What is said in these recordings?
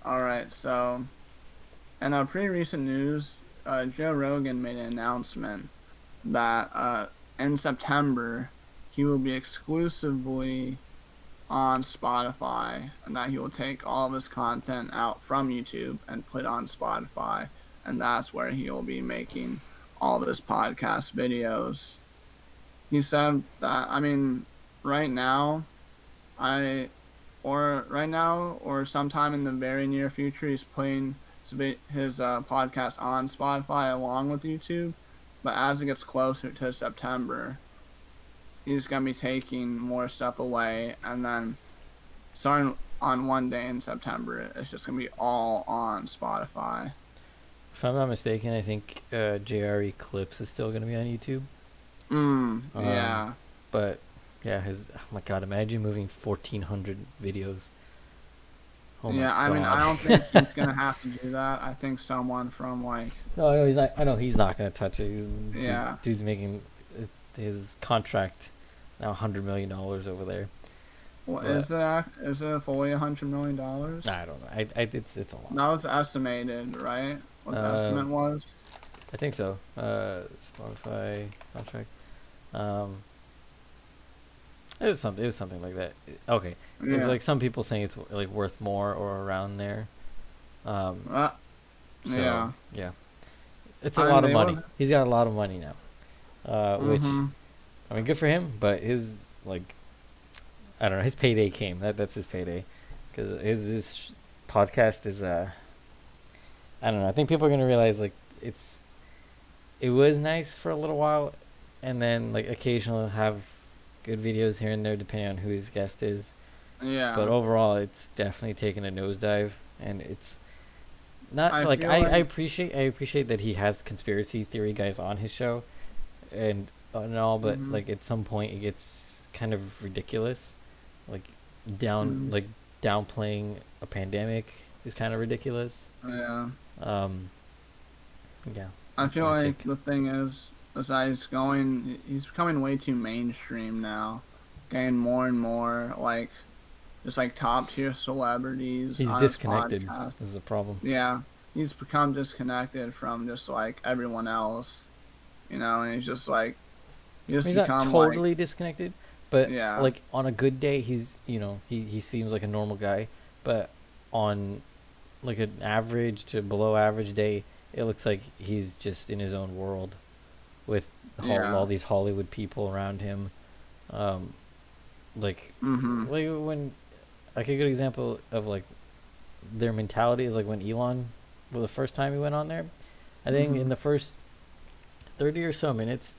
All right, so in a pretty recent news, Joe Rogan made an announcement that in September he will be exclusively on Spotify, and that he will take all of his content out from YouTube and put on Spotify, and that's where he will be making all of his podcast videos. He said that, I mean, right now, I right now or sometime in the very near future, he's putting his podcast on Spotify along with YouTube. But as it gets closer to September, he's gonna be taking more stuff away, and then starting on one day in September, it's just gonna be all on Spotify. If I'm not mistaken, I think JRE Clips is still going to be on YouTube. Yeah. But yeah, oh my god, imagine moving 1,400 videos. Oh my Yeah, I mean, I god. don't think he's gonna have to do that. I think someone from like, No, he's not. I know he's not going to touch it. yeah. Dude's making his contract now $100 million over there. Well, But is it fully $100 million? I don't know. It's a lot. That was estimated, right? What the estimate was? I think so. Spotify contract. Um, it was something. It was something like that. Okay. There's Yeah. like some people saying it's like worth more or around there. Uh, So, yeah. yeah. It's a I mean, lot of they money. would. He's got a lot of money now. Which Mm-hmm. I mean, good for him. But his like, I don't know. His payday came. That's his payday, because his podcast is I don't know. I think people are gonna realize like it was nice for a little while, and then like occasionally have good videos here and there depending on who his guest is. But Yeah. overall, it's definitely taken a nosedive, and it's not I like feel I like. appreciate that he has conspiracy theory guys on his show, and all, but Mm-hmm. like at some point it gets kind of ridiculous, like down Mm-hmm. like downplaying a pandemic is kind of ridiculous. Yeah. Um, yeah, I that's feel my like take. the thing is, he's becoming way too mainstream now, getting more and more like, just like top tier celebrities He's on his disconnected. podcast. This is a problem. Yeah, he's become disconnected from just like everyone else, and he's just like, I mean, he's not become like, totally disconnected, but yeah, like on a good day, he's he seems like a normal guy, but on like an average to below average day, it looks like he's just in his own world with yeah, all these Hollywood people around him. Um, like, mm-hmm, like when like a good example of like their mentality is like when Elon, well, the first time he went on there, I think mm-hmm, in the first 30 or so minutes,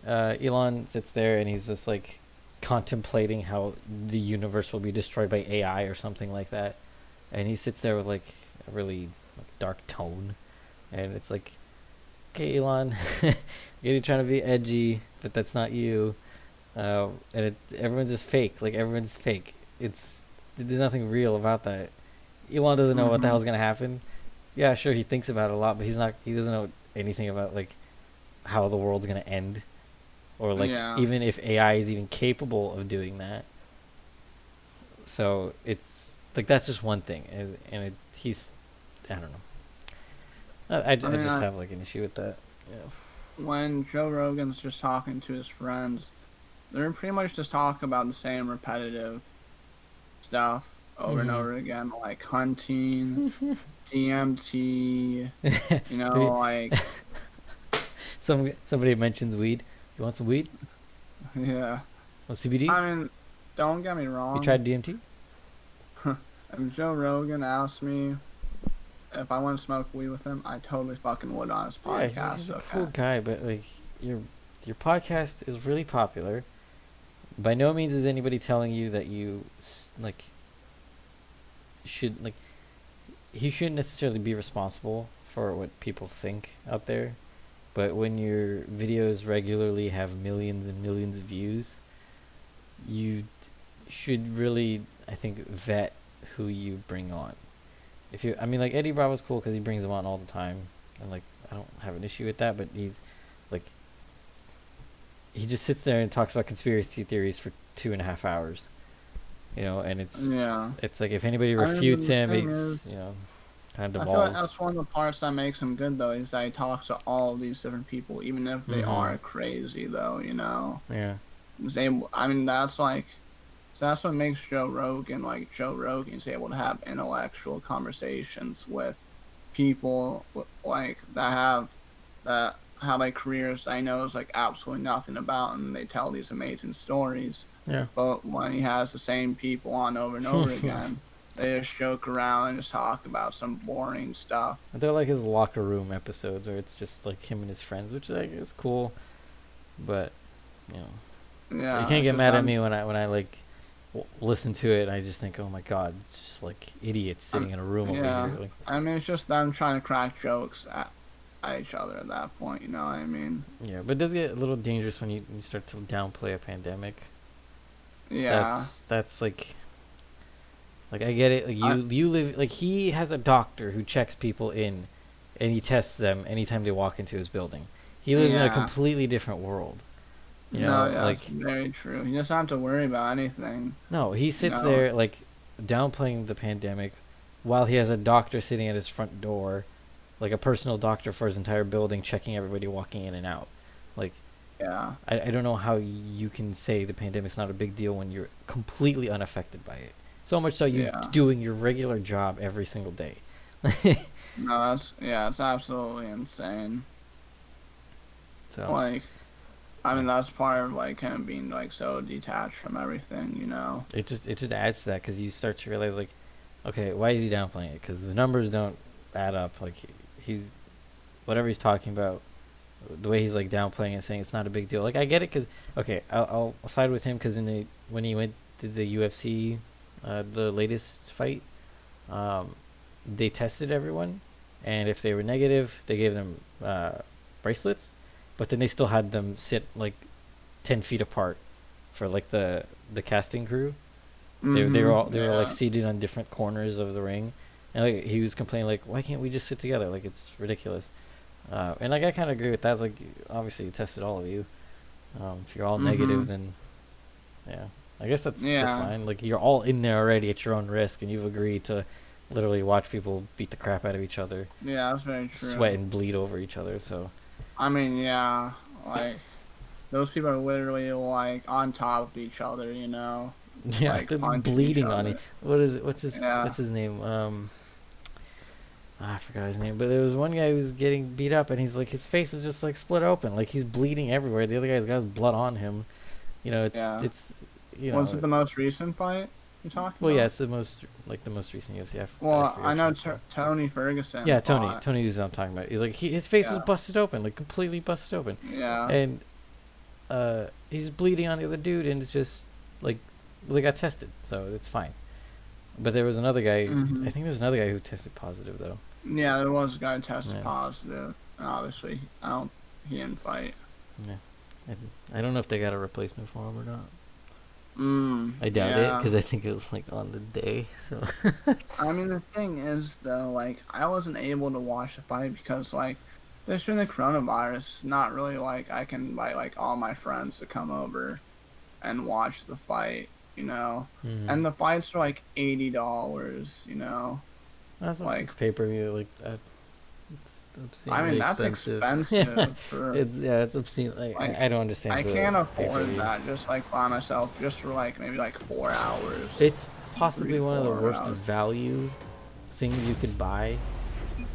Elon sits there and he's just like contemplating how the universe will be destroyed by AI or something like that, and he sits there with like a really like, dark tone, and it's like, okay, Elon, you're trying to be edgy, but that's not you, and everyone's just fake. Like everyone's fake. There's nothing real about that. Elon doesn't know what the mm-hmm, hell's gonna happen. Yeah, sure, he thinks about it a lot, but he doesn't know anything about like how the world's gonna end, or like yeah. even if AI is even capable of doing that. So it's like that's just one thing, he's, I don't know. I I mean, just have like an issue with that. Yeah. when Joe Rogan's just talking to his friends, they're pretty much just talking about the same repetitive stuff over and Mm-hmm. over again, like hunting, DMT, Maybe like, somebody mentions weed. You want some weed? yeah. Want CBD? I mean, don't get me You wrong. tried DMT? If Joe Rogan asked me if I want to smoke weed with him, I totally fucking would on his Yeah, podcast. he's a Okay. cool guy, but like your podcast is really popular. By no means is anybody telling you that you like should like he shouldn't necessarily be responsible for what people think out there. But when your videos regularly have millions and millions of views, you should really, I think, vet who you bring on. I mean, like Eddie Bravo's cool because he brings them on all the time, and like I don't have an issue with that. But like he just sits there and talks about conspiracy theories for 2.5 hours, you know, and Yeah. it's like if anybody I mean, refutes the him, thing it's, is, you know, kind of I feel like devolves. that's one of the parts that makes him good, though, is that he talks to all these different people, even if they Mm-hmm. are crazy, though, you know? Yeah. He's able, I mean, that's like, so that's what makes Joe Rogan, like, Joe Rogan's able to have intellectual conversations with people, like, that have, like, careers I know is, like, absolutely nothing about, and they tell these amazing stories. Yeah. But when he has the same people on over and over again, they just joke around and just talk about some boring stuff. They're like his locker room episodes, where it's just like him and his friends, which like is cool, but you know, you Yeah, can't it's get just mad at me when I like listen to it and I just think, oh my god, it's just like idiots um, sitting in a room over yeah. here. Like, I mean, it's just them trying to crack jokes at each other at that point. You know what I mean? yeah, but it does get a little dangerous when you start to downplay a pandemic. Yeah. That's like I get it. Like I you live like he has a doctor who checks people in, and he tests them anytime they walk into his building. He lives in a yeah. completely different world. You No, know, yeah, like that's very true. He doesn't have to worry about anything. no, he You sits know? there like downplaying the pandemic, while he has a doctor sitting at his front door, like a personal doctor for his entire building, checking everybody walking in and out. Like Yeah. I don't know how you can say the pandemic's not a big deal when you're completely unaffected by it. So much so you Yeah. doing your regular job every single day. No, that's yeah, it's absolutely insane. So Like, I yeah, mean, that's part of like him being like so detached from everything. You know? it just adds to that because you start to realize like, okay, why is he downplaying it? Because the numbers don't add up. Like he's whatever he's talking about, the way he's like downplaying it, saying it's not a big deal. Like I get it because okay, I'll side with him because when he went to the UFC, the latest fight, um, they tested everyone, and if they were negative, they gave them bracelets, but then they still had them sit like 10 feet apart for like the casting crew. They were like Yeah. seated on different corners of the ring, and like he was complaining like, why can't we just sit together? Like it's ridiculous. And like I kind of agree with that. It's like obviously it tested all of you. If you're all negative, Mhm. then yeah, I guess that's Yeah. fine. Like you're all in there already at your own risk, and you've agreed to literally watch people beat the crap out of each other, Yeah, that's very sweat true. and bleed over each other. So I mean, yeah, like those people are literally like on top of each other. You know, yeah, like they're punching each bleeding on it. other. What is it? Yeah. What's his name? I forgot his name, but there was one guy who was getting beat up, and he's like his face is just like split open, like he's bleeding everywhere. The other guy's got his blood on him. You know, Yeah. it's you Was know, it the most recent fight you're talking well, yeah, about? it's the most recent UFC. I Well, forget I which know one's called. Tony Ferguson Yeah, Tony. fought. Tony is what I'm talking about. He's like his face was Yeah. busted open, like completely busted open, Yeah. and he's bleeding on the other dude, and it's just like well, they got tested, so it's fine. But there was another guy. I Mhm. think there's another guy who tested positive though. Yeah, there was a guy who tested Yeah, positive, and obviously, I don't. He didn't fight. yeah. I don't know if they got a replacement for him or not. I doubt it Yeah. because I think it was like on the day. So I mean, the thing is, though, like, I wasn't able to watch the fight because, like, just during the coronavirus, it's not really like I can invite, like, all my friends to come over and watch the fight, you know? mm. And the fights are, like, $80, you know? It's Like, pay per view like that. It's I obscenely mean, that's expensive. Yeah, expensive for, it's obscene. Like like, I don't understand I the can't pay per afford view. that just, like, by myself, just for, like, maybe, like, 4 hours, It's three possibly to one of the four worst hours. value things you could buy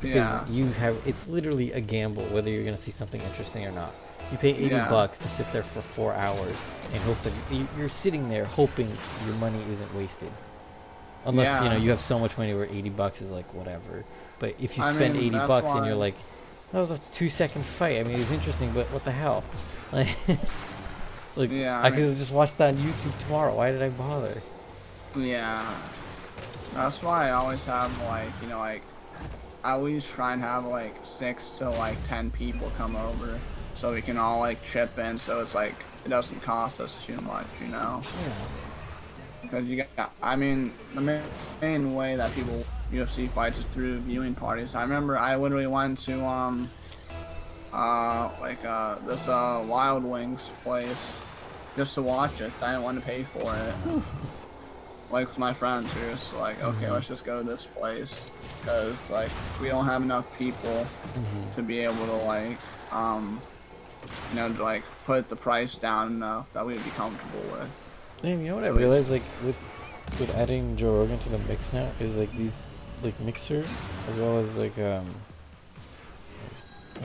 because Yeah. it's literally a gamble whether you're gonna see something interesting or not. You pay 80 Yeah. bucks to sit there for 4 hours and hope that you're sitting there hoping your money isn't wasted. Unless Yeah. you have so much money where 80 bucks is like whatever. But if you I spend mean, 80 that's bucks and you're why. like, that was a 2 second fight. I mean, it was interesting, but what the hell? Like, like Yeah, I I could mean, have just watched that on YouTube tomorrow. Why did I bother? yeah. That's why I always have like, like I always try and have like 6 to 10 people come over so we can all like chip in so it's like it doesn't cost us too much, you know? Yeah. Because you got, I mean, the main way that people UFC fights is through viewing parties. I remember I literally went to this Wild Wings place just to watch it. 'Cause I didn't want to pay for it. like with my friends, we're just like, okay, Mhm. let's just go to this place, because like we don't have enough people Mhm. to be able to like, to like put the price down enough that we'd be comfortable with. And you know what I So we just, realized, like with adding Joe Rogan to the mix now, is like these like Mixer, as well as like I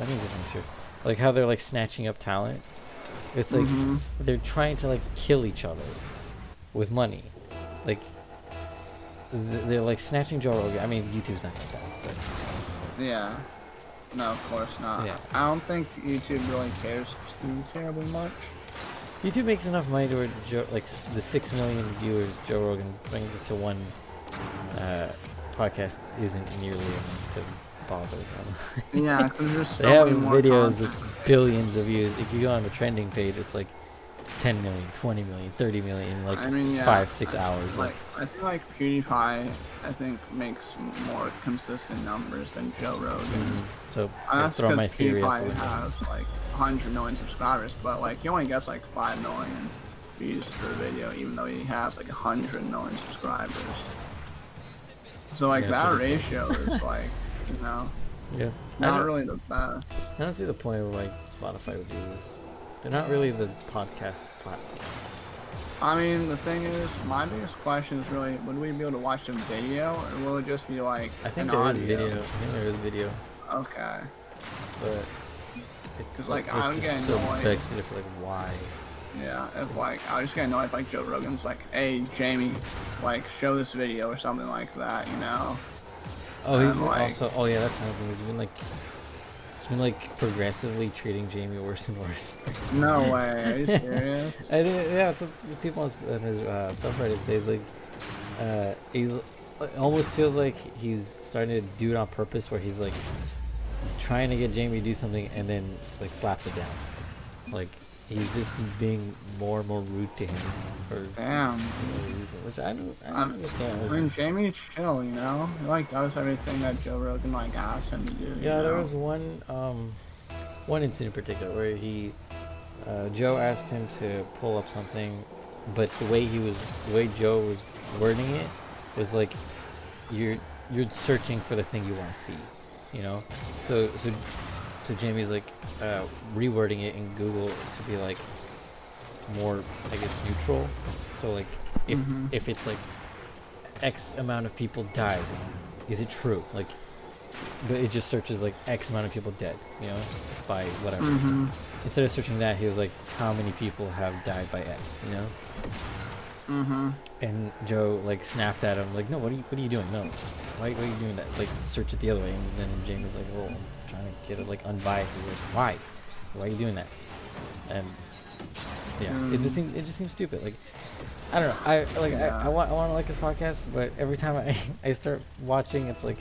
think it's Mixer, like how they're like snatching up talent. It's like mm-hmm, they're trying to like kill each other with money, like they're like snatching Joe Rogan. I mean, YouTube's not like that, yeah, no, of course but not. yeah, I don't think YouTube really cares too terribly much. YouTube makes enough money to where the 6 million viewers Joe Rogan brings it to one podcast isn't nearly enough to bother them. Yeah, because there's They so have many more videos content. with billions of views. If you go on the trending page, it's like 10 million, 20 million, 30 million in like I mean, yeah, 5-6 hours. Like, I think like PewDiePie, I think makes more consistent numbers than Joe Rogan. so And yeah, that's throw because my theory out the PewDiePie window. has like 100 million subscribers, but like he only gets like 5 million views per video, even though he has like 100 million subscribers. So like Yeah, it's that ridiculous. ratio is like, Yeah, it's I not don't, really the best. I don't see the point of like Spotify would do this. They're not really the podcast platform. I mean, the thing is, my biggest question is really, would we be able to watch a video, or will it just be like I think an there is audio? video. I think there is video, Okay. but Because it's like it I would just get still annoyed. begs to differ. Like, why? Yeah, if like I just get annoyed if like Joe Rogan's like, hey Jamie, like show this video or something like that, you know? Oh, he's And like, also. Oh yeah, that's another thing. He's been like progressively treating Jamie worse and worse. no way, are you serious? I think, yeah, that's what the people on his subreddit say. Is like, he's it almost feels like he's starting to do it on purpose, where he's like trying to get Jamie to do something and then like slaps it down. Like he's just being more and more rude to him for Damn. no reason, which I don't I understand. mean, Jamie's chill, you know? He like does everything that Joe Rogan like asks him to do. Yeah, you there know? was one incident in particular where Joe asked him to pull up something, but the way Joe was wording it was like you're searching for the thing you want to see, you know. So Jamie's like rewording it in Google to be like more, I guess, neutral. So like if it's like X amount of people died, is it true? Like, but it just searches like X amount of people dead, you know, by whatever. Instead of searching that, he was like, how many people have died by X, you know? And Joe like snapped at him like, no, what are you doing? No, why are you doing that? Like, search it the other way. And then James was like, well, I'm trying to get it like unbiased. He's like, why are you doing that? And yeah, it just seems stupid. Like, I don't know. I want to like his podcast, but every time I start watching, it's like,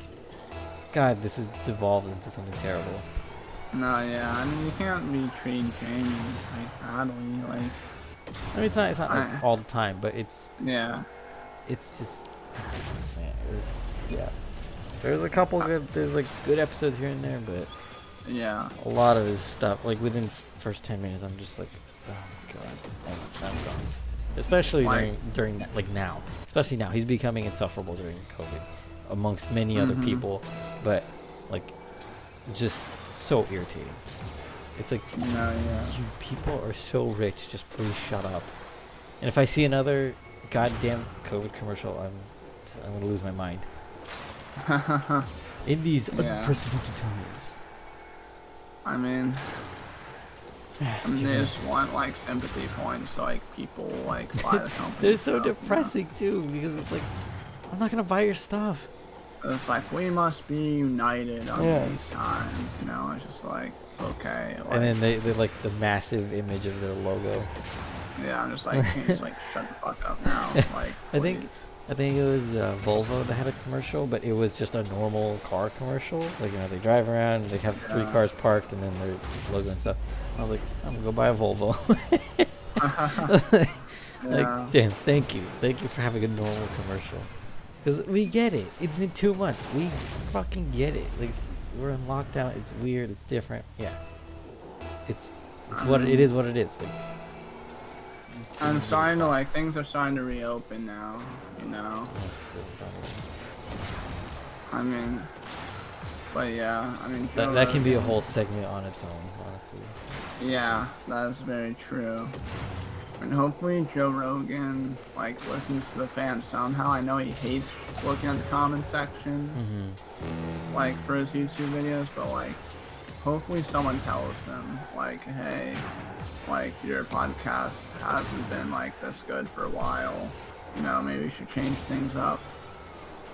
God, this has devolved into something terrible. No, yeah, I mean, you can't be treating Jamie like badly, like... I mean, it's not like all the time, but it's just, man, yeah. There's a couple there's like good episodes here and there, but yeah. a lot of his stuff, like within first 10 minutes, I'm just like, oh my God, I'm gone. Especially during like now, especially now, he's becoming insufferable during COVID, amongst many other people, but like, just so irritating. It's like, you people are so rich, just please shut up. And if I see another goddamn COVID commercial, I'm gonna lose my mind. In these unprecedented times. I mean, they just want like sympathy points, so like people like buy the company. They're so depressing too, because it's like, I'm not gonna buy your stuff. It's like, we must be united on these times, you know? It's just like, okay. Like, and then they like the massive image of their logo. Yeah, I'm just like, can you just like shut the fuck up now? Like, I think it was Volvo that had a commercial, but it was just a normal car commercial. Like, you know, they drive around, they have 3 cars parked, and then their logo and stuff. I was like, I'm gonna go buy a Volvo. Like, damn, thank you for having a normal commercial. Because we get it. It's been 2 months. We fucking get it. Like, we're in lockdown. It's weird. It's different. Yeah. It's what it is. What it is. Like, I'm Please starting to stop. like things are starting to reopen now. You know. Oh, good, don't I mean, but yeah. I mean, Joe that can be a Rogan. whole segment on its own, honestly. Yeah, that is very true. And hopefully Joe Rogan like listens to the fans somehow. I know he hates looking at the comment section like for his YouTube videos, but like hopefully someone tells him like, hey, like your podcast hasn't been like this good for a while. You know, maybe you should change things up.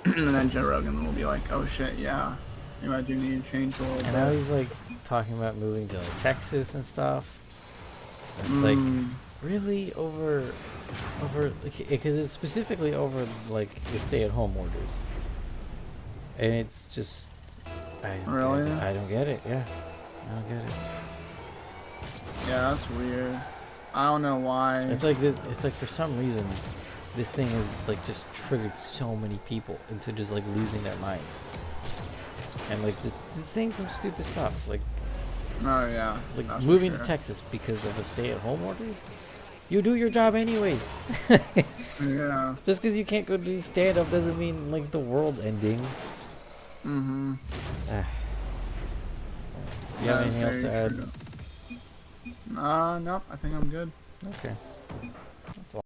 And then Joe Rogan will be like, oh shit, yeah, maybe I do need to change a little And now bit. he's like talking about moving to like Texas and stuff. It's like Mm, really over because it's specifically over like the stay-at-home orders, and it's just really? I don't get it. Yeah, I don't get it. Yeah, that's weird. I don't know why. It's like this. It's like for some reason, this thing has like just triggered so many people into just like losing their minds, and like just saying some stupid stuff Oh yeah, like that's for moving to sure. Texas because of a stay-at-home order. You do your job anyways. Yeah. Just because you can't go do stand-up doesn't mean like the world's ending. Mm-hmm. Ah, you have That is anything else very to add? true. Nope, I think I'm good. Okay. That's all.